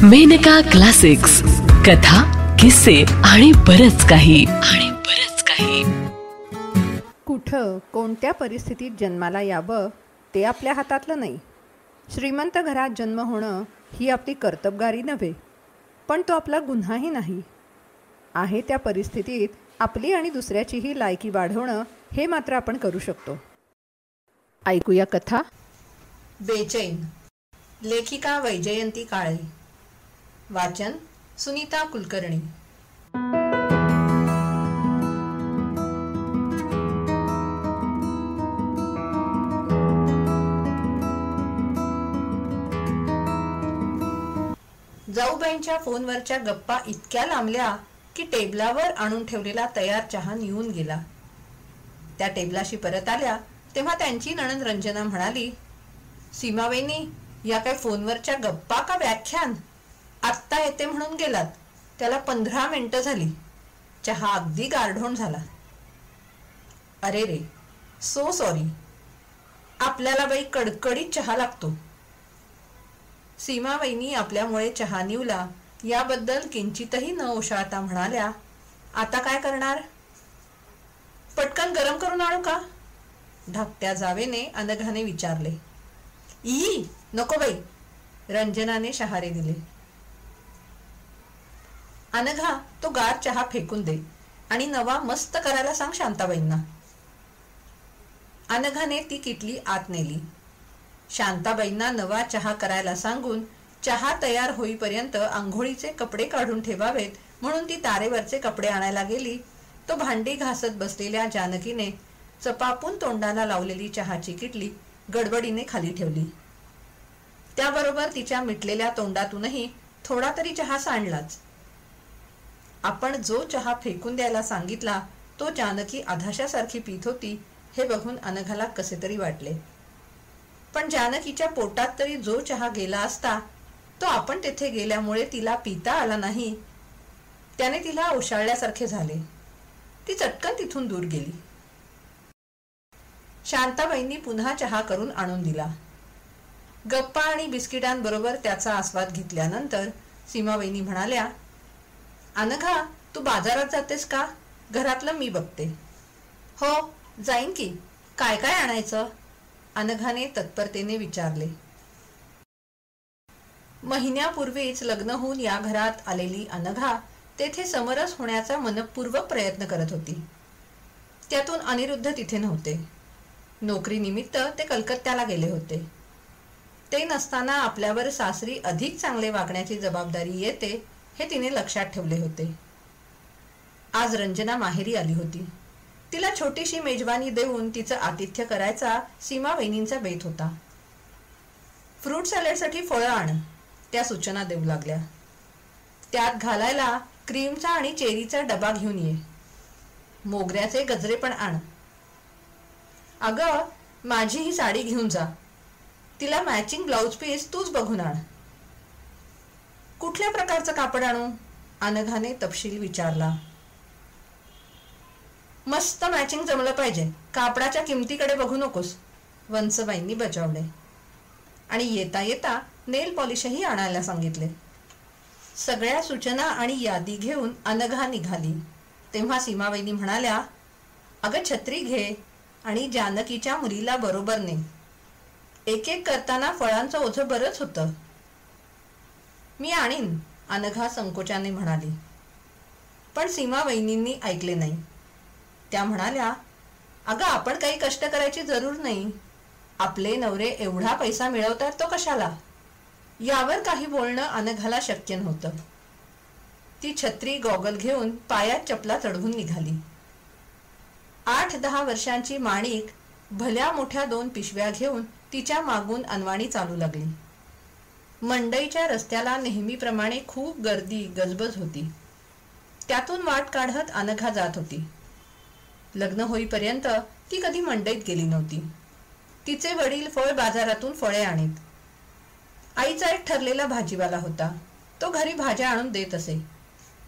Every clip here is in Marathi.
मेनका क्लासिक्स, कथा, किस्से आणि बरच काही. कुठं कोणत्या परिस्थितीत जन्माला यावं ते आपल्या हातातलं नाही. श्रीमंत घरात जन्म होणं ही आपली कर्तबगारी नव्हे, पण तो आपला गुन्हाही नाही. आहे त्या परिस्थितीत आपली आणि दुसऱ्याचीही लायकी वाढवणं हे मात्र आपण करू शकतो. ऐकूया कथा. बेचैन, लेखिका वैजयंती काळे. वाचन सुनीता कुलकर्णी. जाऊबाईंच्या फोनवरच्या गप्पा इतक्या लांबल्या की टेबलावर आणून ठेवलेला तयार चहा निघून गेला. त्या टेबलाशी परत आल्या तेव्हा त्यांची नणंद रंजना म्हणाली, सीमावहिनी, या काय फोनवरच्या गप्पा का व्याख्यान? आत्ता येते म्हणून गेलात, त्याला 15 मिनिटं झाली. चहा अगदी गारढोण झाला. अरे रे, सो सॉरी. आपल्याला बाई कडकडीत चहा लागतो. सीमावहिनी आपल्यामुळे चहा निवला याबद्दल किंचितही न ओशाळता म्हणाल्या, आता काय करणार? पटकन गरम करून आणू का? धाकट्या जावेने अनघाने विचारले. ई नको बाई, रंजनाने शहारे दिले. अनघा, तो गार चहा फेकून दे आणि नवा मस्त करायला सांग शांताबाईंना. अनघाने ती किटली आत नेली. शांताबाईंना नवा चहा करायला सांगून चहा तयार होईपर्यंत आंघोळीचे कपडे काढून ठेवावेत म्हणून ती तारेवरचे कपडे आणायला गेली. तो भांडी घासत बसलेल्या जानकीने चपापून तोंडाला लावलेली चहाची किटली गडबडीने खाली ठेवली. त्याबरोबर तिच्या मिटलेल्या तोंडातूनही थोडा तरी चहा सांडलाच. आपण जो चहा फेकून द्यायला सांगितला तो जानकी आधाशासारखी पीत होती हे बघून अनघाला कसे तरी वाटले. पण जानकीच्या पोटात तरी जो चहा गेला असता तो आपण तेथे गेल्यामुळे तिला पिता आला नाही. त्याने तिला ओशाळल्यासारखे झाले. ती चटकन तिथून दूर गेली. शांताबाईंनी पुन्हा चहा करून आणून दिला. गप्पा आणि बिस्किटांबरोबर त्याचा आस्वाद घेतल्यानंतर सीमाबाईंनी म्हणाल्या, अनघा, तू बाजारात जातेस का? घरातलं मी बघते. हो, जाईन की. काय काय आणायचं? अनघाने तत्परतेने विचारले. महिन्यापूर्वीच लग्न होऊन या घरात आलेली अनघा तेथे समरस होण्याचा मनपूर्वक प्रयत्न करत होती. त्यातून अनिरुद्ध तिथे नव्हते. नोकरीनिमित्त ते कलकत्त्याला गेले होते. ते नसताना आपल्यावर सासरी अधिक चांगले वागण्याची जबाबदारी येते हे तिने लक्षात ठेवले होते. आज रंजना माहेरी आली होती. तिला छोटीशी मेजवानी देऊन तिचं आतिथ्य करायचा सीमावहिनींचा बेत होता. फ्रूट सॅलडसाठी फळं आण, त्या सूचना देऊ लागल्या. त्यात घालायला क्रीमचा आणि चेरीचा डबा घेऊन ये. मोगऱ्याचे गजरे पण आण. अगं, माझी ही साडी घेऊन जा. तिला मॅचिंग ब्लाउज पीस तूच बघून आण. कुठल्या प्रकारचं कापड आणू? अनघाने तपशील विचारला. मस्त मॅचिंग जमलं पाहिजे. कापडाच्या किमतीकडे बघू नकोस, वंसबाईंनी बजावले. आणि येता येता नेल पॉलिशही आणायला सांगितले. सगळ्या सूचना आणि यादी घेऊन अनघा निघाली तेव्हा सीमाबाईंनी म्हणाल्या, अगं, छत्री घे आणि जानकीच्या मुलीला बरोबर ने. एक एक करताना फळांचं ओझं बरंच होतं. मी आणीन, अनघा संकोचाने म्हणाली. पण सीमावहिनींनी ऐकले नाही. त्या म्हणाल्या, अगं, आपण काही कष्ट करायची जरूर नाही. आपले नवरे एवढा पैसा मिळवतात तो कशाला? यावर काही बोलणं अनघाला शक्य नव्हतं. ती छत्री गॉगल घेऊन पायात चपला चढवून निघाली. 8-10 वर्षांची माणिक भल्या मोठ्या 2 पिशव्या घेऊन तिच्या मागून अनवाणी चालू लागली. मंडईच्या रस्त्याला नेहमीप्रमाणे खूप गर्दी गजबज होती. त्यातून वाट काढत अनघा जात होती. लग्न होईपर्यंत ती कधी मंडईत गेली नव्हती. तिचे वडील फळ बाजारातून फळे आणीत. आईचा एक ठरलेला भाजीवाला होता. तो घरी भाज्या आणून देत असे.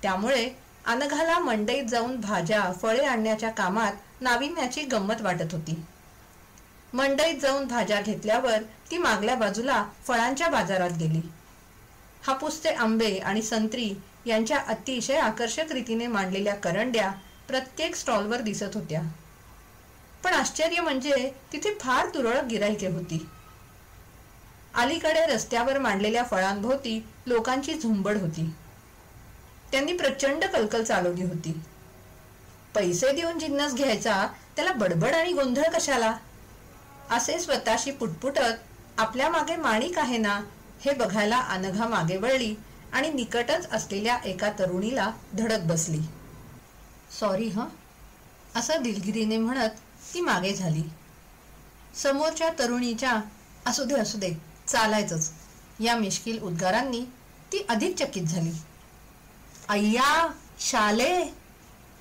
त्यामुळे अनघाला मंडईत जाऊन भाज्या फळे आणण्याच्या कामात नाविन्याची गंमत वाटत होती. मंडईत जाऊन भाज्या घेतल्यावर ती मागल्या बाजूला फळांच्या बाजारात गेली. हापूसचे आंबे आणि संत्री यांच्या अतिशय आकर्षक रीतीने मांडलेल्या करंड्या प्रत्येक स्टॉलवर दिसत होत्या. पण आश्चर्य म्हणजे तिथे फार तुरळक गिराईके होती. अलीकडे रस्त्यावर मांडलेल्या फळांभोवती लोकांची झुंबड होती. त्यांनी प्रचंड कलकल चालवली होती. पैसे देऊन जिन्नस घ्यायचा, त्याला बडबड आणि गोंधळ कशाला, असे स्वतःशी पुटपुटत आपल्या मागे माणिक आहे ना हे बघायला अनघा मागे वळली आणि निकटच असलेल्या एका तरुणीला धडक बसली. सॉरी हं, असं दिलगिरीने म्हणत ती मागे झाली. समोरच्या तरुणीच्या असू दे चालायचंच या मिश्किल उद्गारांनी ती अधिक चकित झाली. अय्या शाले,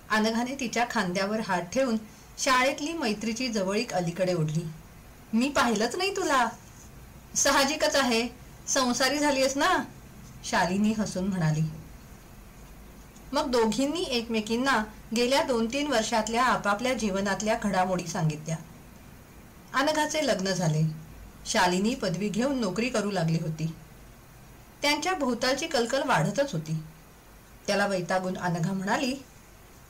अनघाने तिच्या खांद्यावर हात ठेवून शाळेतली मैत्रीची जवळीक अलीकडे ओढली. मी पाहिलंच नाही तुला. साहजिकच आहे, संसारी झालीयस ना, शालिनी हसून म्हणाली. मग दोघींनी एकमेकींना गेल्या 2-3 वर्षातल्या आपापल्या जीवनातल्या घडामोडी सांगितल्या. अनघाचे लग्न झाले. शालिनी पदवी घेऊन नोकरी करू लागली होती. त्यांच्या भोवतालची कलकल वाढतच होती. त्याला वैतागून अनघा म्हणाली,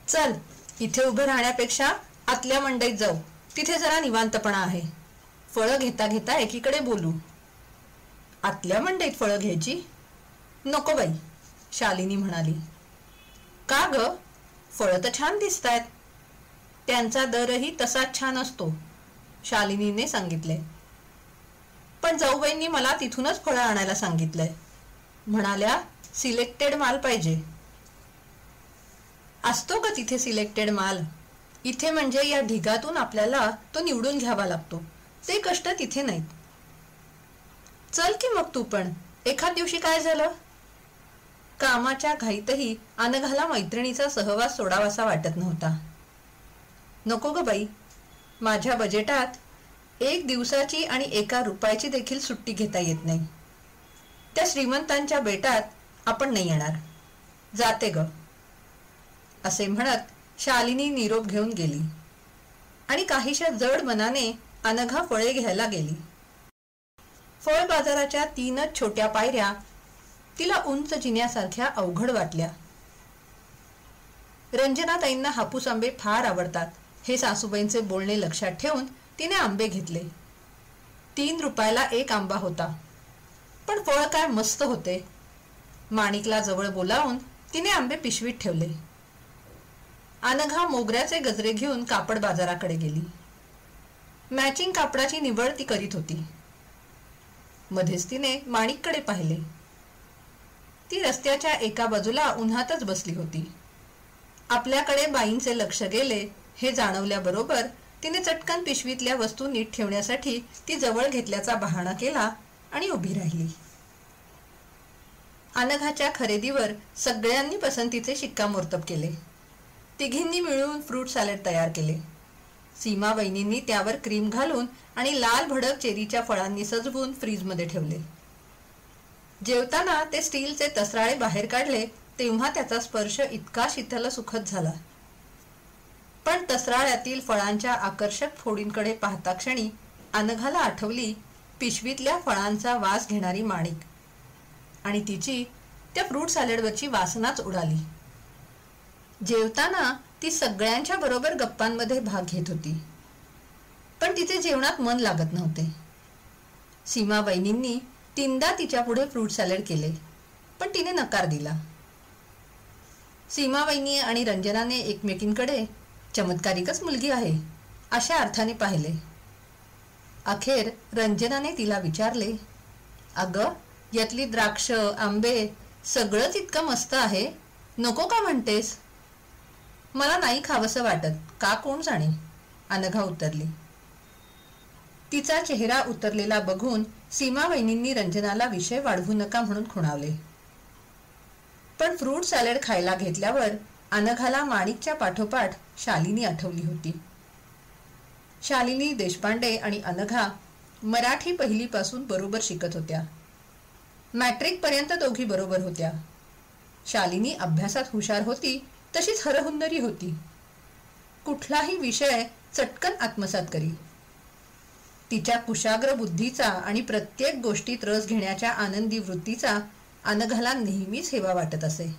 चल इथे उभं राहण्यापेक्षा आतल्या मंडईत जाऊ, तिथे जरा निवांतपणा आहे. फळं घेता घेता एकीकडे बोलू. आतल्या मंडईत फळं घ्यायची? नको बाई, शालिनी म्हणाली. का ग, फळं तर छान दिसतायत. त्यांचा दरही तसाच छान असतो, शालिनीने सांगितले. पण जाऊबाईंनी मला तिथूनच फळं आणायला सांगितलंय. म्हणाल्या सिलेक्टेड माल पाहिजे. असतो का तिथे सिलेक्टेड माल? इथे म्हणजे या ढिगातून आपल्याला तो निवडून घ्यावा लागतो. ते कष्ट तिथे नाहीत. चल की मग तू पण. एखाद दिवशी काय झालं? कामाच्या घाईतही अनघाला मैत्रिणीचा सहवास सोडावासा वाटत नव्हता. नको ग बाई, माझ्या बजेटात 1 दिवसाची आणि 1 रुपयाची देखील सुट्टी घेता येत नाही. त्या श्रीमंतांच्या बेटात आपण नाही येणार. जाते ग, असे म्हणत शालिनी निरोप घेऊन गेली आणि काहीशा जड मनाने अनघा फळे घ्यायला गेली. फळ बाजाराच्या 3च छोट्या पायऱ्या तिला उंच जिन्यासारख्या अवघड वाटल्या. रंजनाताईंना हापूस आंबे फार आवडतात हे सासूबाईंचे बोलणे लक्षात ठेवून तिने आंबे घेतले. 3 रुपयाला 1 आंबा होता, पण फळ काय मस्त होते. माणिकला जवळ बोलावून तिने आंबे पिशवीत ठेवले. अनघा मोगऱ्याचे गजरे घेऊन कापड बाजाराकडे गेली. मॅचिंग कापडाची निवड ती करीत होती. मध्येच तिने माणिककडे पाहिले. ती रस्त्याच्या एका बाजूला उन्हातच बसली होती. आपल्याकडे बाईंचे लक्ष गेले हे जाणवल्याबरोबर तिने चटकन पिशवीतल्या वस्तू नीट ठेवण्यासाठी ती जवळ घेतल्याचा बहाणा केला आणि उभी राहिली. अनघाच्या खरेदीवर सगळ्यांनी पसंतीचे शिक्कामोर्तब केले. तिघींनी मिळून फ्रूट सॅलड तयार केले. सीमा वहिनींनी त्यावर क्रीम घालून आणि लाल भडक चेरीच्या फळांनी सजवून फ्रीजमध्ये ठेवले. जेवताना ते स्टीलचे तसराळे बाहेर काढले तेव्हा त्याचा स्पर्श इतका शीतल सुखद झाला. पण तसराळ्यातील फळांच्या आकर्षक फोडींकडे पाहता क्षणी अनघाला आठवली पिशवीतल्या फळांचा वास घेणारी माणिक आणि तिची त्या फ्रूट सॅलडवरची वासनाच उडाली. जेवताना ती सगळ्यांच्या बरोबर गप्पांमध्ये भाग घेत होती, पण तिचे जेवणात मन लागत नव्हते. सीमा वहिनींनी 3दा तिच्या पुढे फ्रूट सॅलड केले, पण तिने नकार दिला. सीमा वहिनी आणि रंजनाने एकमेकींकडे चमत्कारिकच मुलगी आहे अशा अर्थाने पाहिले. अखेर रंजनाने तिला विचारले, अगं यातली द्राक्ष आंबे सगळंच इतकं मस्त आहे, नको का म्हणतेस? मला नाही खावंसं वाटत, का कोण जाणे, अनघा उत्तरली. तिचा चेहरा उतरलेला बघून सीमा वहिनींनी रंजनाला विषय वाढवू नका म्हणून खुणावले. पण फ्रूट सॅलड खायला घेतल्यावर अनघाला माणिकच्या पाठोपाठ शालिनी आठवली होती. शालिनी देशपांडे आणि अनघा मराठी पहिलीपासून बरोबर शिकत होत्या. मॅट्रिक पर्यंत दोघी बरोबर होत्या. शालिनी अभ्यासात हुशार होती, तशीच हरहुन्नरी होती. कुठलाही विषय चटकन आत्मसात करी. तिच्या कुशाग्र बुद्धीचा आणि प्रत्येक गोष्टीत रस घेण्याच्या आनंदी वृत्तीचा अनघाला नेहमीच हेवा वाटत असे.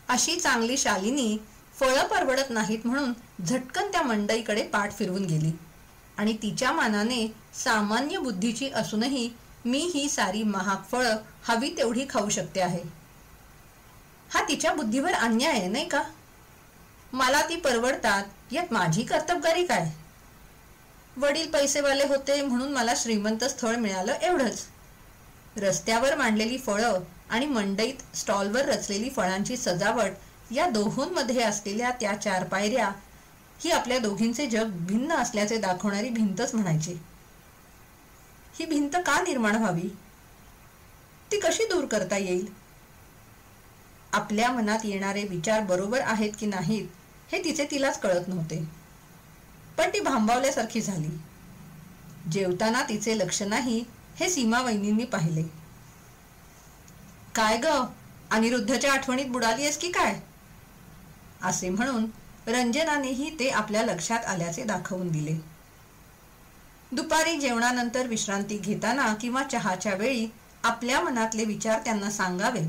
अशी चांगली शालिनी फळं परवडत नाहीत म्हणून झटकन त्या मंडईकडे पाठ फिरवून गेली आणि तिच्या मानाने सामान्य बुद्धीची असूनही मी ही सारी महाग फळं हवी तेवढी खाऊ शकते आहे. हा तिच्या बुद्धीवर अन्याय आहे नाही का? मला ती परवडतात यात माझी कर्तबगारी काय? वडील पैसेवाले होते म्हणून मला श्रीमंत स्थळ मिळालं एवढंच. रस्त्यावर मांडलेली फळं आणि मंडईत स्टॉलवर रचलेली फळांची सजावट या दोहोंमध्ये असलेल्या त्या 4 पायऱ्या ही आपल्या दोघींचे जग भिन्न असल्याचे दाखवणारी भिंतच म्हणायची. ही भिंत का निर्माण व्हावी? ती कशी दूर करता येईल? आपल्या मनात येणारे विचार बरोबर आहेत की नाहीत हे तिचे तिलाच कळत नव्हते. पण ती भांबावल्यासारखी झाली. जेवताना तिचे लक्ष नाही हे सीमा वहिनींनी पाहिले. काय ग, अनिरुद्धच्या आठवणीत बुडालीयस की काय? असे म्हणून रंजनानेही ते आपल्या लक्षात आल्याचे दाखवून दिले. दुपारी जेवणानंतर विश्रांती घेताना किंवा चहाच्या वेळी आपल्या मनातले विचार त्यांना सांगावे.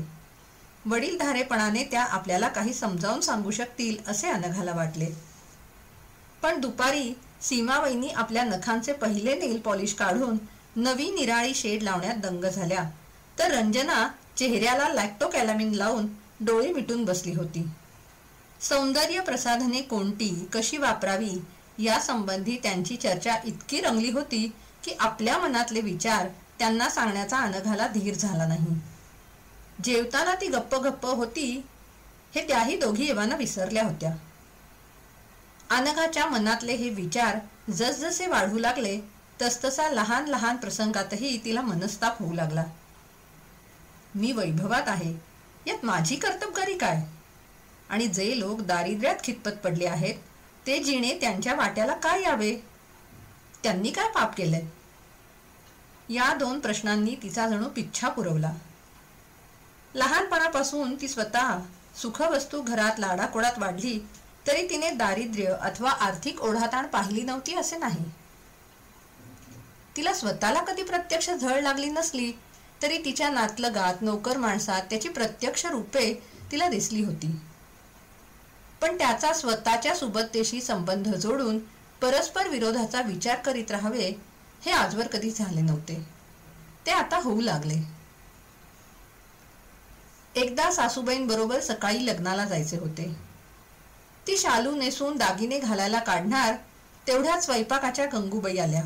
वडीलधारेपणाने त्या आपल्याला काही समजावून सांगू शकतील असे अनघाला वाटले. पण दुपारी सीमावहिनी आपल्या नखांचे पहिले नेल पॉलिश काढून नवी निराळी शेड लावण्यात दंग झाल्या, तर रंजना चेहऱ्याला लॅक्टोकॅलामिन लावून डोळे मिटून बसली होती. सौंदर्य प्रसाधने कोणती, कशी वापरावी या संबंधी त्यांची चर्चा इतकी रंगली होती की आपल्या मनातले विचार त्यांना सांगण्याचा अनघाला धीर झाला नाही. जेवताना ती गप्प गप्प होती हे त्याही दोघी एव्हाना विसरल्या होत्या. अनघाच्या मनातले हे विचार जसजसे वाढू लागले तसतसा लहान लहान प्रसंगातही तिला मनस्ताप होऊ लागला. मी वैभवात आहे यात माझी कर्तबगारी काय? आणि जे लोक दारिद्र्यात खितपत पडले आहेत ते जिणे त्यांच्या वाट्याला काय यावे? त्यांनी काय पाप केले? या 2 प्रश्नांनी तिचा जणू पिच्छा पुरवला. लहानपणापासून ती स्वतः सुखवस्तू घरात लाडाकोडात वाढली तरी तिने दारिद्र्य अथवा आर्थिक ओढाताण पाहिली नव्हती असे नाही. तिला स्वतःला कधी प्रत्यक्ष झळ लागली नसली तरी तिच्या नातलगात नोकर माणसात त्याची प्रत्यक्ष रूपे तिला दिसली होती. पण त्याचा स्वतःच्या सुबत्तेशी संबंध जोडून परस्पर विरोधाचा विचार करीत राहावे हे आजवर कधी झाले नव्हते. ते आता होऊ लागले. एकदा सासूबाईंबरोबर सकाळी लग्नाला जायचे होते. ती शालू नेसून दागिने घालायला काढणार तेवढ्यात स्वयंपाकाच्या गंगूबाई आल्या.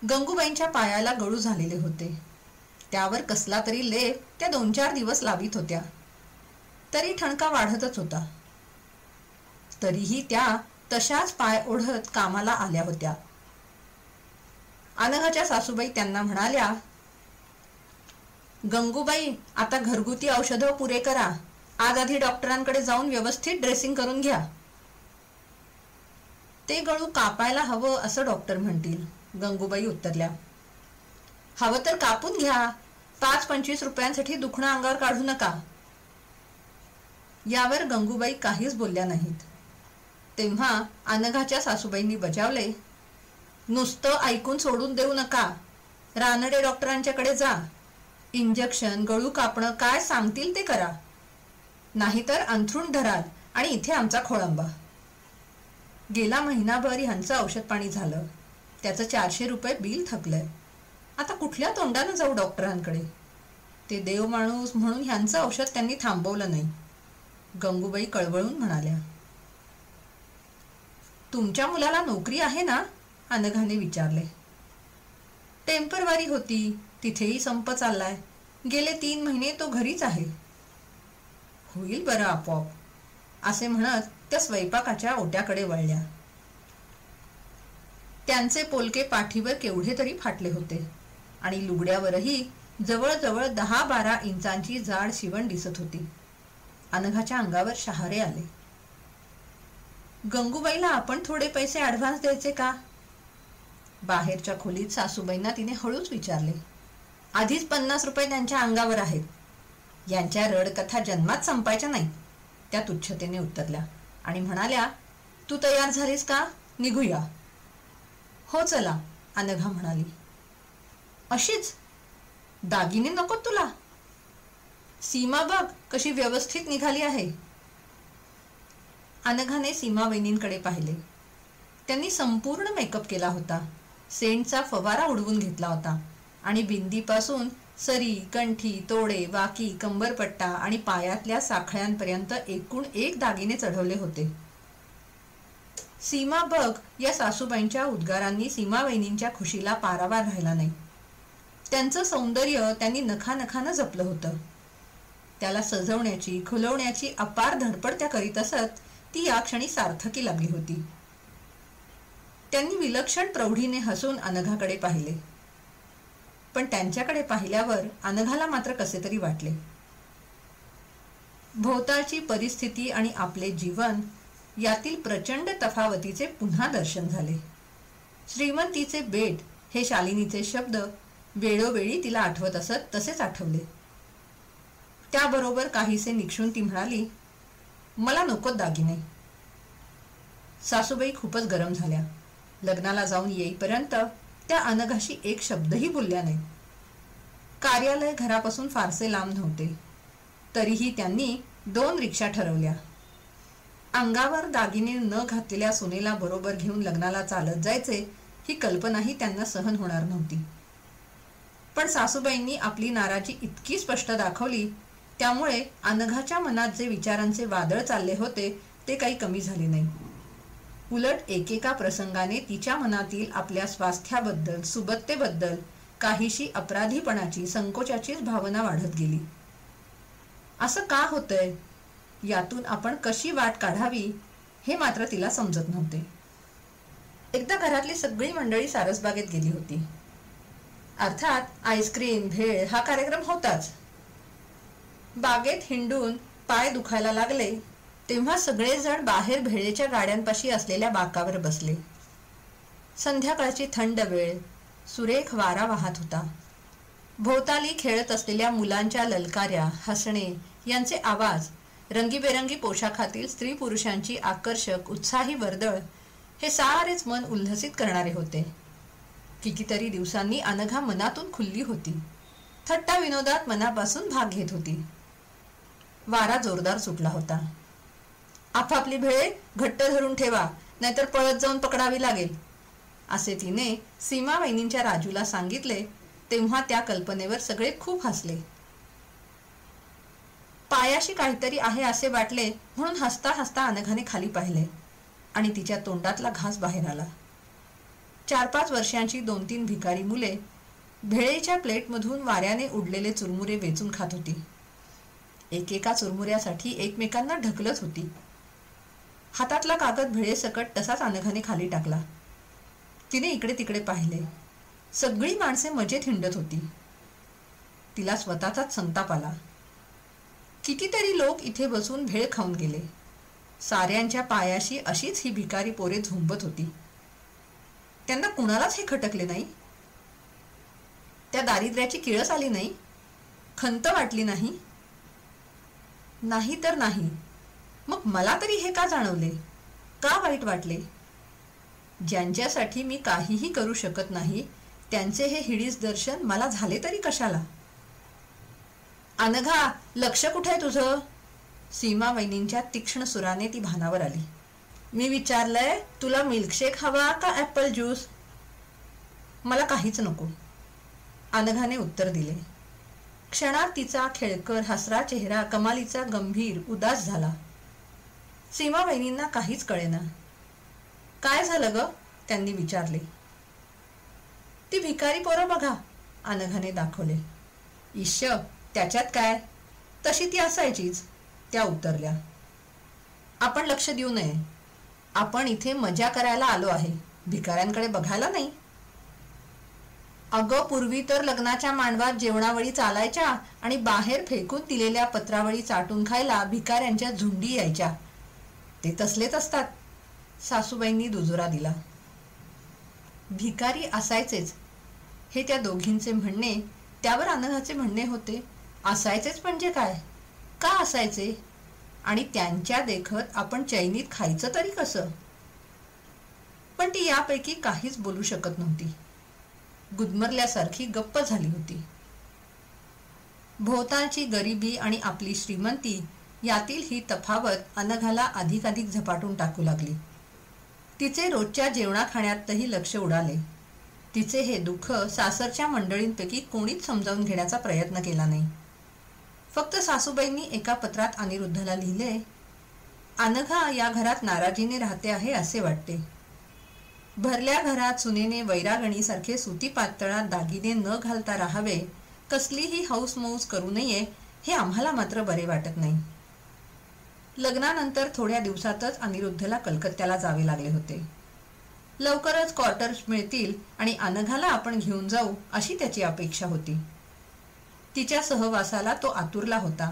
गंगूबाईंच्या पायाला गळू झालेले होते. त्यावर कसला तरी लेप त्या 2-4 दिवस लावित होत्या. तरी ठणका वाढतच होता. तरीही त्या तशाच पाय ओढत कामाला आल्या होत्या. अनघाच्या सासूबाई त्यांना म्हणाल्या, गंगूबाई, आता घरगुती औषधं पुरे करा. आज आधी डॉक्टरांकडे जाऊन व्यवस्थित ड्रेसिंग करून घ्या. ते गळू कापायला हवं असं डॉक्टर म्हणतील, गंगूबाई उत्तरल्या. हवं तर कापून घ्या. 5-25 रुपयांसाठी दुखणं अंगावर काढू नका. यावर गंगूबाई काहीच बोलल्या नाहीत. तेव्हा अनघाच्या सासूबाईंनी बजावले, नुसतं ऐकून सोडून देऊ नका. रानडे डॉक्टरांच्याकडे जा. इंजेक्शन, गळू कापणं काय सांगतील ते करा. नाहीतर अंथरूण धराल आणि इथे आमचा खोळंबा. गेला महिनाभर ह्यांचं औषध पाणी झालं. त्याचं 400 रुपये बिल थकलंय. आता कुठल्या तोंडानं जाऊ डॉक्टरांकडे? ते देव माणूस म्हणून ह्यांचं औषध त्यांनी थांबवलं नाही, गंगूबाई कळवळून म्हणाल्या. तुमच्या मुलाला नोकरी आहे ना? अनघाने विचारले. टेम्परवारी होती, तिथेही संप चाललाय. गेले 3 महिने तो घरीच आहे. होईल बरं आपोआप, असे म्हणत त्या स्वयंपाकाच्या ओट्याकडे वळल्या. त्यांचे पोलके पाठीवर केवढे तरी फाटले होते आणि लुगड्यावरही जवळजवळ 10-12 इंचांची जाड शिवण दिसत होती. अनघाच्या अंगावर शहारे आले. गंगूबाईला आपण थोडे पैसे ॲडव्हान्स द्यायचे का? बाहेरच्या खोलीत सासूबाईंना तिने हळूच विचारले. आधीच 50 रुपये त्यांच्या अंगावर आहेत. यांच्या रडकथा जन्मात संपायच्या नाही, त्या तुच्छतेने उत्तरल्या आणि म्हणाल्या, तू तयार झालीस का? निघूया. हो चला, अनघा म्हणाली. अशीच? दागिने नको तुला? सीमा बघ कशी व्यवस्थित निघाली आहे. अनघाने सीमा वहिनींकडे पाहिले. त्यांनी संपूर्ण मेकअप केला होता. सेंटचा फवारा उडवून घेतला होता आणि बिंदीपासून सरी, कंठी, तोडे, वाकी, कंबरपट्टा आणि पायातल्या साखळ्यांपर्यंत एकूण एक दागिने चढवले होते. सीमा बघ या सासूबाईंच्या उद्गारांनी सीमा वहिनींच्या खुशीला पारावार राहिला नाही. त्यांचं सौंदर्य त्यांनी नखानखानं जपलं होतं. त्याला सजवण्याची, खुलवण्याची अपार धडपड त्या करीत असत. ती या क्षणी सार्थकी लागली होती. त्यांनी विलक्षण प्रौढीने हसून अनघाकडे पाहिले. पण त्यांच्याकडे पाहिल्यावर अनघाला मात्र कसे तरी वाटले. भोवतालची परिस्थिती आणि आपले जीवन यातील प्रचंड तफावतीचे पुन्हा दर्शन झाले. श्रीमंतीचे बेट हे शालिनीचे शब्द वेळोवेळी तिला आठवत असत तसेच आठवले. त्याबरोबर काहीसे निक्षून ती म्हणाली, मला नकोत दागिने. सासूबाई खूपच गरम झाल्या. लग्नाला जाऊन येईपर्यंत त्या अनघाशी एक शब्दही बोलल्या नाहीत. कार्यालय घरापासून फारसे लांब नव्हते. तरीही त्यांनी 2 रिक्षा ठरवल्या. अंगावर दागिने न घातलेल्या सुनेला बरोबर घेऊन लग्नाला चालत जायचे ही कल्पनाही त्यांना सहन होणार नव्हती. पण सासूबाईंनी आपली नाराजी इतकी स्पष्ट दाखवली त्यामुळे अनघाच्या मनात जे विचारांचे वादळ चालले होते ते काही कमी झाले नाही. उलट एकेका प्रसंगाने तिच्या मनातील आपल्या स्वास्थ्याबद्दल, सुबत्तेबद्दल काहीशी अपराधीपणाची, संकोचाचीच भावना वाढत गेली. असं का होतंय? यातून आपण कशी वाट काढावी हे मात्र तिला समजत नव्हते. एकदा घरातली सगळी मंडळी सारसबागेत गेली होती. अर्थात आईस्क्रीम, भेळ हा कार्यक्रम होताच. बागेत हिंडून पाय दुखायला लागले तेव्हा सगळेजण बाहेर भेळेच्या गाड्यांपाशी असलेल्या बाकावर बसले. संध्याकाळची थंड वेळ, सुरेख वारा वाहत होता. भोवताली खेळत असलेल्या मुलांच्या ललकार्या, हसणे यांचे आवाज, रंगीबेरंगी पोशाखातील स्त्री पुरुषांची आकर्षक, उत्साही वर्दळ हे सारेच मन उल्हसित करणारे होते. कितीतरी दिवसांनी अनघा मनातून खुलली होती. थट्टा विनोदात मनापासून भाग घेत होती. वारा जोरदार सुटला होता. आपापली भेळे घट्ट धरून ठेवा, नाहीतर पळत जाऊन पकडावी लागेल, असे तिने सीमा वहिनींच्या राजूला सांगितले. तेव्हा त्या कल्पनेवर सगळे खूप हसले. पायाशी काहीतरी आहे असे वाटले म्हणून हसता हसता अनघाने खाली पाहिले आणि तिच्या तोंडातला घास बाहेर आला. 4-5 वर्षांची 2-3 भिकारी मुले भेळेच्या प्लेटमधून वाऱ्याने उडलेले चुरमुरे वेचून खात होती. एकेका चुरमुऱ्यासाठी एकमेकांना ढकलत होती. हातातला कागद भेळेसकट तसाच अनघाने खाली टाकला. तिने इकडे तिकडे पाहिले. सगळी माणसे मजेत हिंडत होती. तिला स्वतःचाच संताप आला. कितीतरी लोक इथे बसून भेळ खाऊन गेले. साऱ्यांच्या पायाशी अशीच ही भिकारी पोरे झुंबत होती. त्यांना कुणालाच हे खटकले नाही. त्या दारिद्र्याची किळस आली नाही, खंत वाटली नाही. नाही तर नाही, मग मला तरी हे का जाणवले, का वाईट वाटले? ज्यांच्यासाठी मी काहीही करू शकत नाही त्यांचे हे हिडीस दर्शन मला झाले तरी कशाला? अनघा, लक्ष कुठे आहे तुझं? सीमा वहिनींच्या तीक्ष्ण सुराने ती भानावर आली. मी विचारलंय, तुला मिल्कशेक हवा का ॲपल ज्यूस? मला काहीच नको, अनघाने उत्तर दिले. क्षणात तिचा खेळकर हसरा चेहरा कमालीचा गंभीर उदास झाला. सीमा वहिनींना काहीच कळेना. काय झालं ग? त्यांनी विचारले. ती भिकारी पोरं बघा, अनघाने दाखवले. ईश, त्याच्यात काय, तशी ती असायचीच, त्या उत्तरल्या. आपण लक्ष देऊ नये. आपण इथे मजा करायला आलो आहे, भिकाऱ्यांकडे बघायला नाही. अगं, पूर्वी तर लग्नाच्या मांडवात जेवणावळी चालायच्या आणि बाहेर फेकून दिलेल्या पत्रावळी चाटून खायला भिकाऱ्यांच्या झुंडी यायच्या. ते तसलेच असतात, सासूबाईंनी दुजोरा दिला. भिकारी असायचेच हे त्या दोघींचे म्हणणे. त्यावर अनघाचे म्हणणे होते, असायचेच म्हणजे काय, का असायचे, आणि त्यांच्या देखत आपण चैनीत खायचं तरी कसं? पण ती यापैकी काहीच बोलू शकत नव्हती. गुदमरल्यासारखी गप्प झाली होती. भोवतालची गरिबी आणि आपली श्रीमंती यातील ही तफावत अनघाला अधिकाधिक झपाटून टाकू लागली. तिचे रोजच्या जेवणा खाण्यातही लक्ष उडाले. तिचे हे दुःख सासरच्या मंडळींपैकी कोणीच समजावून घेण्याचा प्रयत्न केला नाही. फक्त सासूबाईंनी एका पत्रात अनिरुद्धला लिहिले, अनघा या घरात नाराजीने राहते आहे असे वाटते. भरल्या घरात सुनेने वैरागणीसारखे सुती पातळात दागिने न घालता राहावे, कसलीही हौसमौस करू नये, हे आम्हाला मात्र बरे वाटत नाही. लग्नानंतर थोड्या दिवसातच अनिरुद्धला कलकत्त्याला जावे लागले होते. लवकरच क्वार्टर्स मिळतील आणि अनघाला आपण घेऊन जाऊ अशी त्याची अपेक्षा होती. तिच्या सहवासाला तो आतुरला होता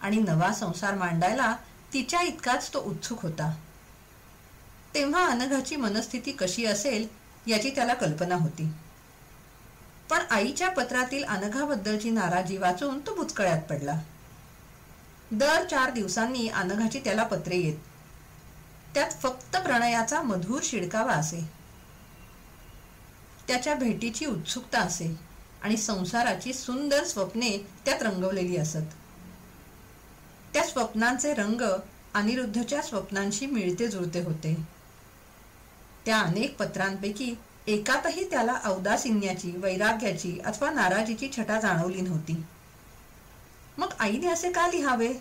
आणि नवा संसार मांडायला तिच्या इतकाच तो उत्सुक होता. तेव्हा अनघाची मनस्थिती कशी असेल याची त्याला कल्पना होती. पण आईच्या पत्रातील अनघाबद्दलची नाराजी वाचून तो बुचकळ्यात पडला. दर 4 दिवसांनी अनघाची त्याला पत्रे येत. त्यात फक्त प्रणयाचा मधुर शिडकावा असे. त्याच्या भेटीची उत्सुकता असे आणि संसाराची सुंदर स्वप्ने त्यात रंगवलेली असत. त्या स्वप्नांचे रंग अनिरुद्धच्या स्वप्नांशी मिळते जुळते होते. त्या अनेक पत्रांपैकी एकातही त्याला औदासिन्याची, वैराग्याची अथवा नाराजीची छटा जाणवली नव्हती. मग आईने असे का लिहावे?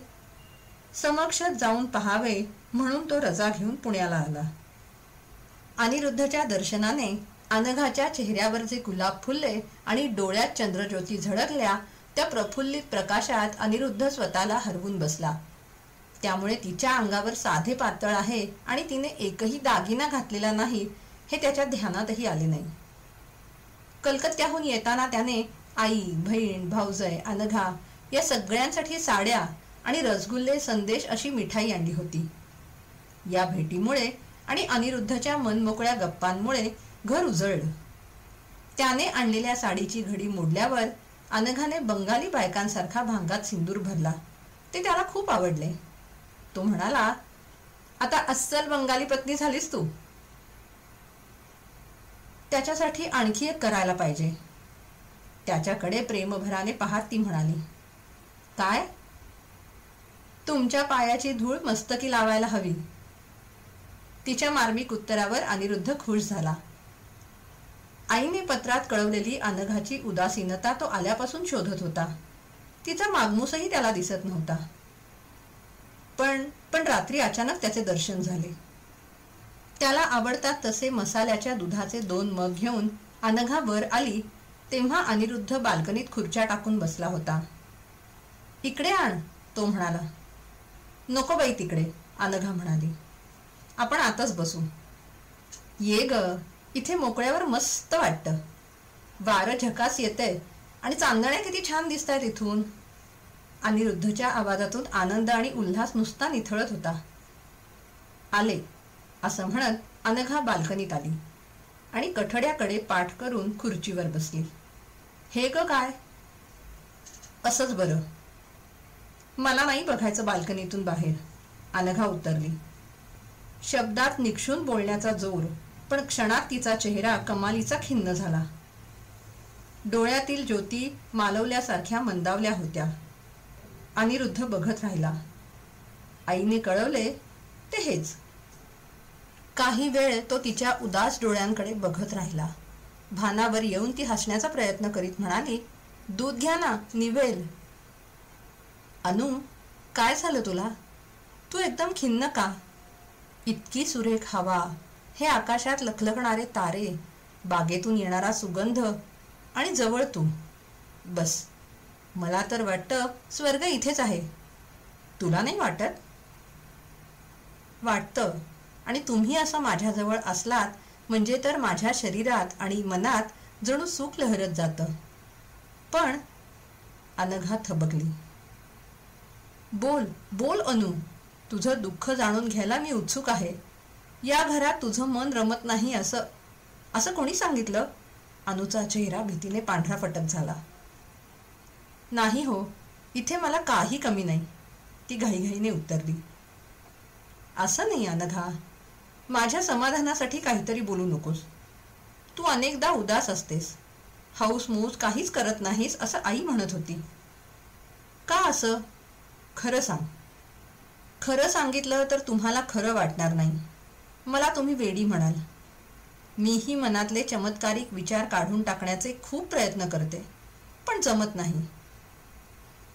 समक्ष जाऊन पहावे म्हणून तो रजा घेऊन पुण्याला आला. अनिरुद्धच्या दर्शनाने अनघाच्या चेहऱ्यावर जे गुलाब फुलले आणि डोळ्यात चंद्रज्योती झळकल्या, त्या प्रफुल्लित प्रकाशात अनिरुद्ध स्वतःला हरवून बसला. त्यामुळे तिच्या अंगावर साधे पातळ आहे आणि तिने एकही दागिना घातलेला नाही हे त्याच्या ध्यानातही आले नाही. कलकत्त्याहून येताना त्याने आई, बहीण, भाऊजय, अनघा या सगळ्यांसाठी साड्या आणि रसगुल्ले, संदेश अशी मिठाई आणली होती. या भेटीमुळे आणि अनिरुद्धच्या मनमोकळ्या गप्पांमुळे घर उजळलं. त्याने आणलेल्या साडीची घडी मोडल्यावर अनघाने बंगाली बायकांसारखा भांगात सिंदूर भरला. ते त्याला खूप आवडले. तो म्हणाला, आता अस्सल बंगाली पत्नी झालीस तू. त्याच्यासाठी आणखी एक करायला पाहिजे. त्याच्याकडे प्रेमभराने पाहत ती म्हणाली, काय? तुमच्या पायाची धूळ मस्तकी लावायला हवी. तिच्या मार्मिक उत्तरावर अनिरुद्ध खुश झाला. आईने पत्रात कळवलेली अनघाची उदासीनता तो आल्यापासून शोधत होता. तिचा मागमूसही त्याला दिसत नव्हता. पण रात्री अचानक त्याचे दर्शन झाले. त्याला आवडतात तसे मसाल्याच्या दुधाचे 2 मग घेऊन अनघा वर आली तेव्हा अनिरुद्ध बाल्कनीत खुर्च्या टाकून बसला होता. इकडे आण, तो म्हणाला. नको बाई तिकडे, अनघा म्हणाली. आपण आताच बसू. ये ग, इथे मोकळ्यावर मस्त वाटतं. वारं झकास येतंय आणि चांदण्या किती छान दिसतायत इथून. अनिरुद्धच्या आवाजातून आनंद आणि उल्हास नुसता निथळत होता. आले असं म्हणत अनघा बाल्कनीत आली आणि कठड्याकडे पाठ करून खुर्चीवर बसली. हे ग काय? असंच बरं. मला नाही बघायचं बाल्कनीतून बाहेर, अनघा उतरली. शब्दात निक्षून बोलण्याचा जोर, पण क्षणात तिचा चेहरा कमालीचा खिन्न झाला. डोळ्यातील ज्योती मालवल्यासारख्या मंदावल्या होत्या. अनिरुद्ध बघत राहिला. आईने कळवले ते हेच. काही वेळ तो तिच्या उदास डोळ्यांकडे बघत राहिला. भानावर येऊन ती हसण्याचा प्रयत्न करीत म्हणाली, दूध घ्या ना, निवेल. अनु, काय झालं तुला? तू एकदम खिन्न का? इतकी सुरेख हवा, हे आकाशात लखलखणारे तारे, बागेतून येणारा सुगंध आणि जवळ तू. बस, मला तर वाटतं स्वर्ग इथेच आहे. तुला नाही वाटत? वाटतं, आणि तुम्ही असं माझ्याजवळ असलात म्हणजे तर माझ्या शरीरात आणि मनात जणू सुख लहरत जातं. पण अनघा थबकली. बोल बोल अनु, तुझं दुःख जाणून घ्यायला मी उत्सुक आहे. या घरात तुझं मन रमत नाही असं कोणी सांगितलं? अनुचा चेहरा भीतीने पांढरा फटक झाला. नाही हो, इथे मला काही कमी नाही, ती घाईघाईने उत्तरली. असं नाही अनघा, माझ्या समाधानासाठी काहीतरी बोलू नकोस. तू अनेकदा उदास असतेस, हौस मूस काहीच करत नाहीस असं आई म्हणत होती. का असं? खरं सांग. खरं सांगितलं तर तुम्हाला खरं वाटणार नाही. मला तुम्ही वेडी म्हणाल. मीही मनातले चमत्कारिक विचार काढून टाकण्याचे खूप प्रयत्न करते, पण जमत नाही.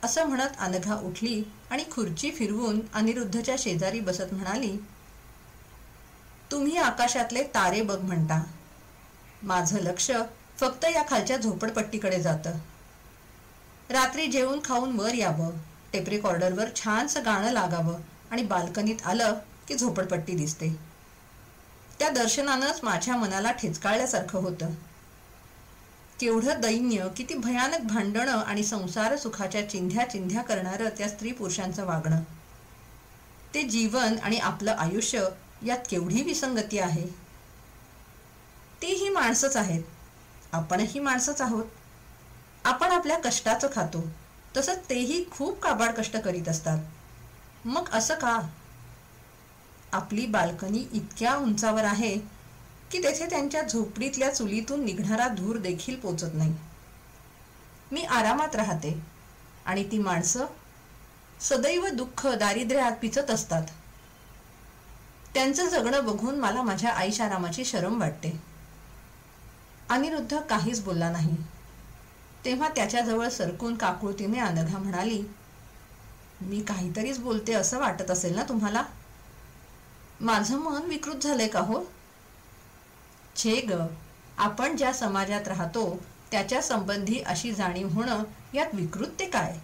असं म्हणत अनघा उठली आणि खुर्ची फिरवून अनिरुद्धच्या शेजारी बसत म्हणाली, तुम्ही आकाशातले तारे बघ म्हणता. माझं लक्ष फक्त या खालच्या झोपडपट्टीकडे जातं. रात्री जेवून खाऊन वर यावं, टेप रेकॉर्डरवर छानसं गाणं लागावं आणि बाल्कनीत आलं की झोपडपट्टी दिसते. त्या दर्शनानंच माझ्या मनाला ठेचकाळल्यासारखं होतं. केवढं दैन्य, किती भयानक भांडणं आणि संसार सुखाच्या चिंध्या चिंध्या करणारं त्या स्त्री पुरुषांचं वागणं. ते जीवन आणि आपलं आयुष्य यात केवढी विसंगती आहे. तीही माणसंच आहेत, आपणही माणसंच आहोत. आपण आपल्या कष्टाचं खातो, तसंच तेही खूप काबाड कष्ट करीत असतात. मग असं का? आपली बाल्कनी इतक्या उंचावर आहे की तेथे त्यांच्या झोपडीतल्या चुलीतून निघणारा धूर देखील पोचत नाही. मी आरामात राहते आणि ती माणसं सदैव दुःख दारिद्र्यात पिचत असतात. त्यांचं जगणं बघून मला माझ्या ऐशारामाची शरम वाटते. अनिरुद्ध काहीच बोलला नाही. तेव्हा त्याच्याजवळ सरकून काकुळतीने अनघा म्हणाली, मी काहीतरीच बोलते असं वाटत असेल ना तुम्हाला? माझं मन विकृत झालंय का हो? छे ग, आपण ज्या समाजात राहतो त्याच्या संबंधी अशी जाणीव होणं यात विकृत ते काय?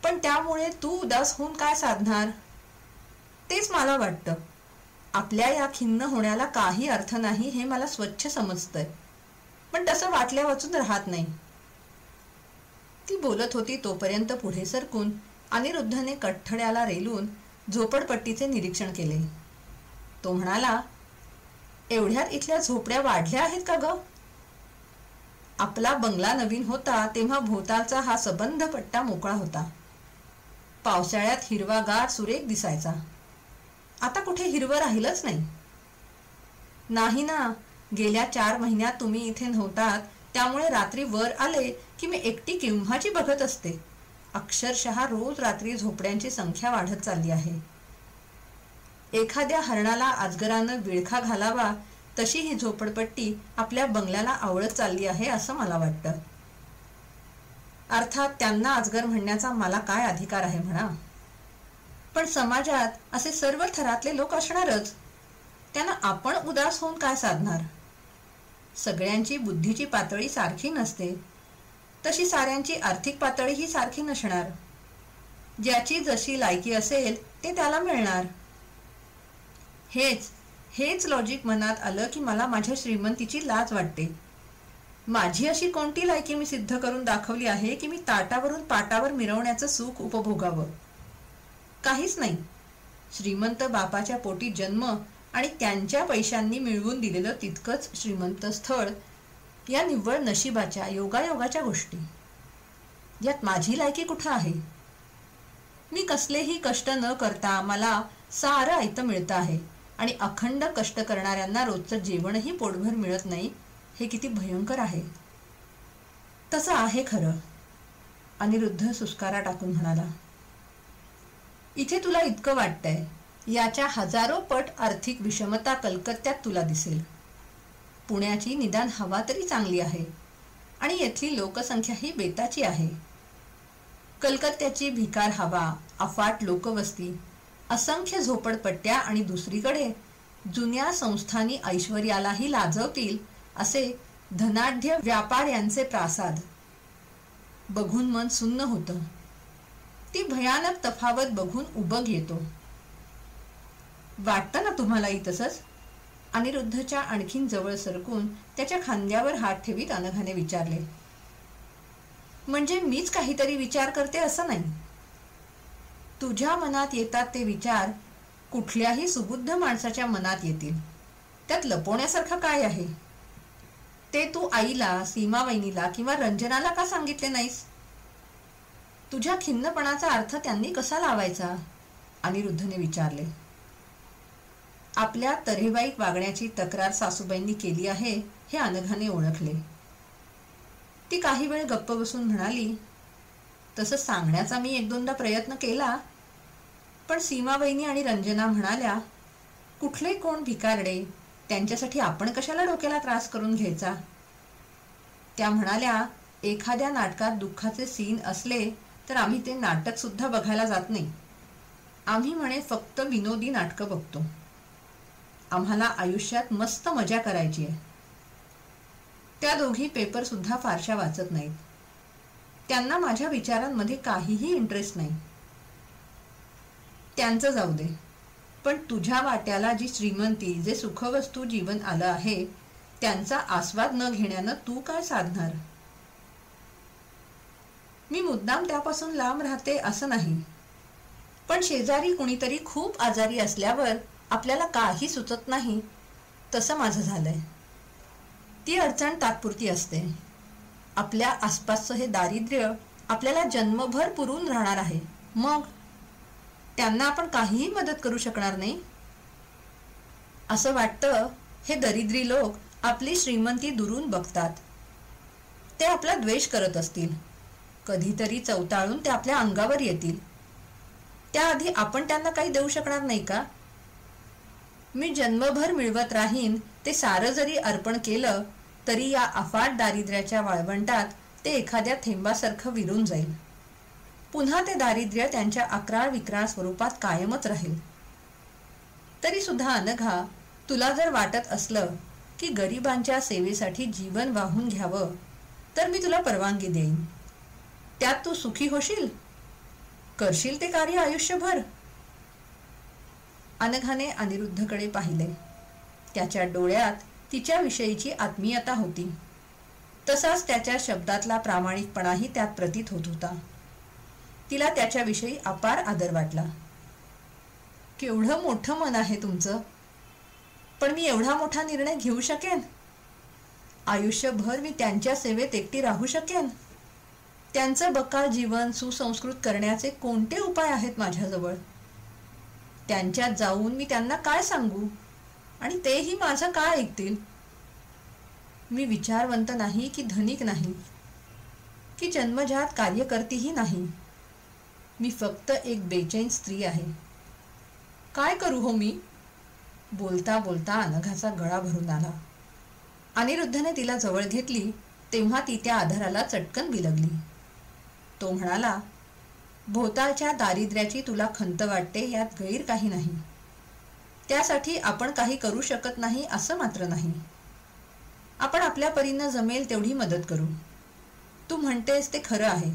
पण त्यामुळे तू उदास होऊन काय साधणार? तेच मला वाटतं. आपल्या या खिन्न होण्याला काही अर्थ नाही हे मला स्वच्छ समजतंय, पण तसं वाटल्या वाचून राहत नाही. ती बोलत होती तोपर्यंत पुढे सरकून अनिरुद्धने कठड्याला रेलून झोपडपट्टीचे निरीक्षण केले. तो म्हणाला, एवढ्यात इथल्या झोपड्या वाढल्या आहेत का ग? आपला बंगला नवीन होता तेव्हा भोवतालचा हा सबंध पट्टा मोकळा होता. पावसाळ्यात हिरवागार सुरेख दिसायचा. आता कुठे हिरवं राहिलंच नाही. नाही ना, गेल्या 4 महिन्यात तुम्ही इथे नव्हतात, त्यामुळे रात्री वर आले की मी एकटी केव्हाची बघत असते. अक्षरशः रोज रात्री झोपड्यांची संख्या वाढत चालली आहे. एखाद्या हरणाला अजगरानं विळखा घालावा तशी ही झोपडपट्टी आपल्या बंगल्याला आवळत चालली आहे असं मला वाटतं. अर्थात त्यांना अजगर म्हणण्याचा मला काय अधिकार आहे म्हणा, पण समाजात असे सर्व थरातले लोक असणारच. त्यांना आपण उदास होऊन काय साधणार? सगळ्यांची बुद्धीची पातळी सारखी नसते, तशी साऱ्यांची आर्थिक पातळीही सारखी नसणार. ज्याची जशी लायकी असेल ते त्याला मिळणार. हेच लॉजिक मनात आलं की मला माझ्या श्रीमंतीची लाज वाटते. माझी अशी कोणती लायकी मी सिद्ध करून दाखवली आहे की मी ताटावरून पाटावर मिरवण्याचं सुख उपभोगावं? काहीच नाही. श्रीमंत बापाच्या पोटी जन्म आणि त्यांच्या पैशांनी मिळवून दिलेलं तितकंच श्रीमंत स्थळ या निव्वळ नशिबाच्या योगायोगाच्या गोष्टी. यात माझी लायकी कुठं आहे? मी कसलेही कष्ट न करता मला सारं आयतं मिळतं आहे आणि अखंड कष्ट करणाऱ्यांना रोजचं जेवणही पोटभर मिळत नाही. हे किती भयंकर आहे. तसं आहे खरं. अनिरुद्ध सुस्कारा टाकून म्हणाला, इथे तुला इतकं वाटतंय, याच्या हजारो पट आर्थिक विषमता कलकत्त्यात तुला दिसेल. पुण्याची निदान हवा तरी चांगली आहे आणि येथली लोकसंख्याही बेताची आहे. कलकत्त्याची भिकार हवा, अफाट लोकवस्ती, असंख्य झोपडपट्ट्या आणि दुसरीकडे जुन्या संस्थानी ऐश्वर्यालाही लाजवतील असे धनाढ्य व्यापाऱ्यांचे प्रासाद बघून मन सुन्न होतं. ती भयानक तफावत बघून उबग येतो. वाटतं ना तुम्हालाही तसंच? अनिरुद्धच्या आणखीन जवळ सरकून त्याच्या खांद्यावर हात ठेवीत अनघाने विचारले. म्हणजे मीच काहीतरी विचार करते असं नाही. तुझ्या मनात येतात ते विचार कुठल्याही सुबुद्ध माणसाच्या मनात येतील. त्यात लपवण्यासारखं काय आहे? ते तू आईला, सीमावहिनीला किंवा रंजनाला का सांगितले नाहीस? तुझ्या खिन्नपणाचा अर्थ त्यांनी कसा लावायचा? अनिरुद्धने विचारले. आपल्या तऱ्हेवाईक वागण्याची तक्रार सासूबाईंनी केली आहे हे अनघाने ओळखले. ती काही वेळ गप्प बसून म्हणाली, तसं सांगण्याचा मी 1-2दा प्रयत्न केला, पण सीमावहिनी आणि रंजना म्हणाल्या, कुठले कोण भिकारडे, त्यांच्यासाठी आपण कशाला डोक्याला त्रास करून घ्यायचा. त्या म्हणाल्या, एखाद्या नाटकात दुःखाचे सीन असले तर आम्ही ते नाटक सुद्धा बघायला जात नाही. आम्ही म्हणे फक्त विनोदी नाटकं बघतो. आम्हाला आयुष्यात मस्त मजा करायची आहे. त्या दोघी पेपर सुद्धा फारशा वाचत नाहीत. त्यांना माझ्या विचारांमध्ये काहीही इंटरेस्ट नाही. त्यांचं जाऊ दे, पण तुझ्या वाट्याला जी श्रीमंती, जे सुखवस्तू जीवन आलं आहे, त्यांचा आस्वाद न घेण्यानं तू काय साधणार. मी मुद्दाम त्यापासून लांब राहते असं नाही, पण शेजारी कुणीतरी खूप आजारी असल्यावर आपल्याला काही सुचत नाही, तसं माझं झालंय. ती अडचण तात्पुरती असते. आपल्या आसपासचं हे दारिद्र्य आपल्याला जन्मभर पुरून राहणार आहे. मग त्यांना आपण काहीही मदत करू शकणार नाही. असं वाटतं हे दरिद्री लोक आपली श्रीमंती दुरून बघतात. ते आपला द्वेष करत असतील. कधीतरी चवताळून ते आपल्या अंगावर येतील. त्याआधी आपण त्यांना काही देऊ शकणार नाही का. मी जन्मभर मिळवत राहीन ते सारं जरी अर्पण केलं तरी या अफाट दारिद्र्याच्या वाळवंटात ते एखाद्या थेंबासारखं विरून जाईल. पुन्हा ते दारिद्र्य त्यांच्या अक्राळ विक्राळ स्वरूपात कायमच राहील. तरी सुद्धा अनघा, तुला जर वाटत असलं की गरिबांच्या सेवेसाठी जीवन वाहून घ्यावं तर मी तुला परवानगी देईन. त्यात तू सुखी होशील, करशील ते कार्य आयुष्यभर. अनघाने अनिरुद्धकडे पाहिले. त्याच्या डोळ्यात तिच्याविषयीची आत्मीयता होती. तसाच त्याच्या शब्दातला प्रामाणिकपणाही त्यात प्रतीत होत होता. तिला त्याच्याविषयी अपार आदर वाटला. केवढं मोठं मन आहे तुमचं. पण मी एवढा मोठा निर्णय घेऊ शकेन? आयुष्यभर मी त्यांच्या सेवेत एकटी राहू शकेन? त्यांचं बक्काळ जीवन सुसंस्कृत करण्याचे कोणते उपाय आहेत माझ्याजवळ? त्यांच्यात जाऊन मी त्यांना काय सांगू आणि तेही माझं काय ऐकतील? मी विचारवंत नाही की धनिक नाही की जन्मजात कार्यकर्तीही नाही. मी फक्त एक बेचैन स्त्री आहे. काय करू हो मी? बोलता बोलता अनघाचा गळा भरून आला. अनिरुद्धने तिला जवळ घेतली तेव्हा ती त्या आधाराला चटकन बिलगली. तो म्हणाला, भोवतालच्या दारिद्र्याची तुला खंत वाटते यात गैर काही नाही. त्यासाठी आपण काही करू शकत नाही असं मात्र नाही. आपण आपल्या परीनं जमेल तेवढी मदत करू. तू म्हणतेस ते खरं आहे.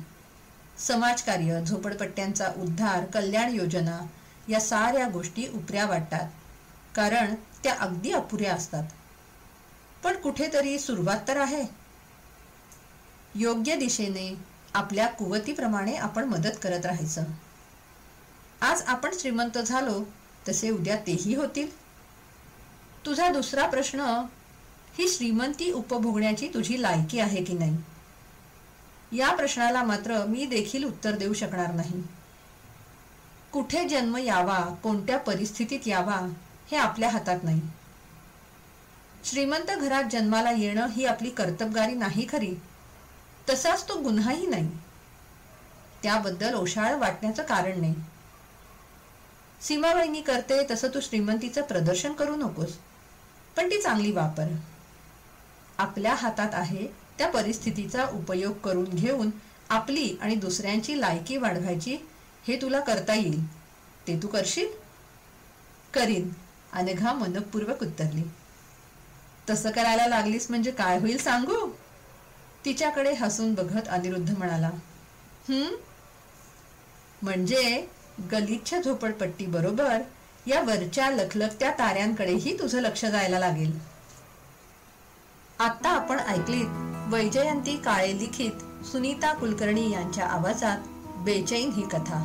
समाजकार्य, झोपडपट्ट्यांचा उद्धार, कल्याण योजना या साऱ्या गोष्टी उपऱ्या वाटतात, कारण त्या अगदी अपुऱ्या असतात. पण कुठेतरी सुरुवात तर आहे. योग्य दिशेने आपल्या कुवतीप्रमाणे आपण मदत करत राहायचं. आज आपण श्रीमंत झालो तसे उद्या तेही होतील. तुझा दुसरा प्रश्न, ही श्रीमंती उपभोगण्याची तुझी लायकी आहे की नाही, या प्रश्नाला मात्र मी देखील उत्तर देऊ शकणार नाही. कुठे जन्म यावा, कोणत्या परिस्थितीत यावा हे आपल्या हातात नाही. श्रीमंत घरात जन्माला येणं ही आपली कर्तबगारी नाही खरी, तसाच तो गुन्हाही नाही. त्याबद्दल ओशाळ वाटण्याचं कारण नाही. सीमावहिनी करते तसं तू श्रीमंतीचं प्रदर्शन करू नकोस, पण ती चांगली वापर. आपल्या हातात आहे त्या परिस्थितीचा उपयोग करून घेऊन आपली आणि दुसऱ्यांची लायकी वाढवायची, हे तुला करता येईल. ते तू करशील? करीन, अनघा मनपूर्वक उत्तरली. तसं करायला लागलीस म्हणजे काय होईल सांगू? तिच्याकडे हसून बघत अनिरुद्ध म्हणाला. म्हणजे गलिच्छ झोपडपट्टी बरोबर या वरच्या लखलखत्या ताऱ्यांकडेही तुझं लक्ष जायला लागेल. आता आपण ऐकलीत वैजयंती काळे लिखित सुनीता कुलकर्णी यांच्या आवाजात बेचैन ही कथा.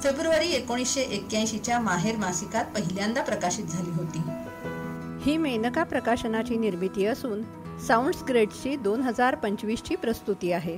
फेब्रुवारी 1981च्या माहेर मासिकात पहिल्यांदा प्रकाशित झाली होती. ही मेनका प्रकाशनाची निर्मिती असून साऊंड्स ग्रेड्सची 2025ची प्रस्तुती आहे.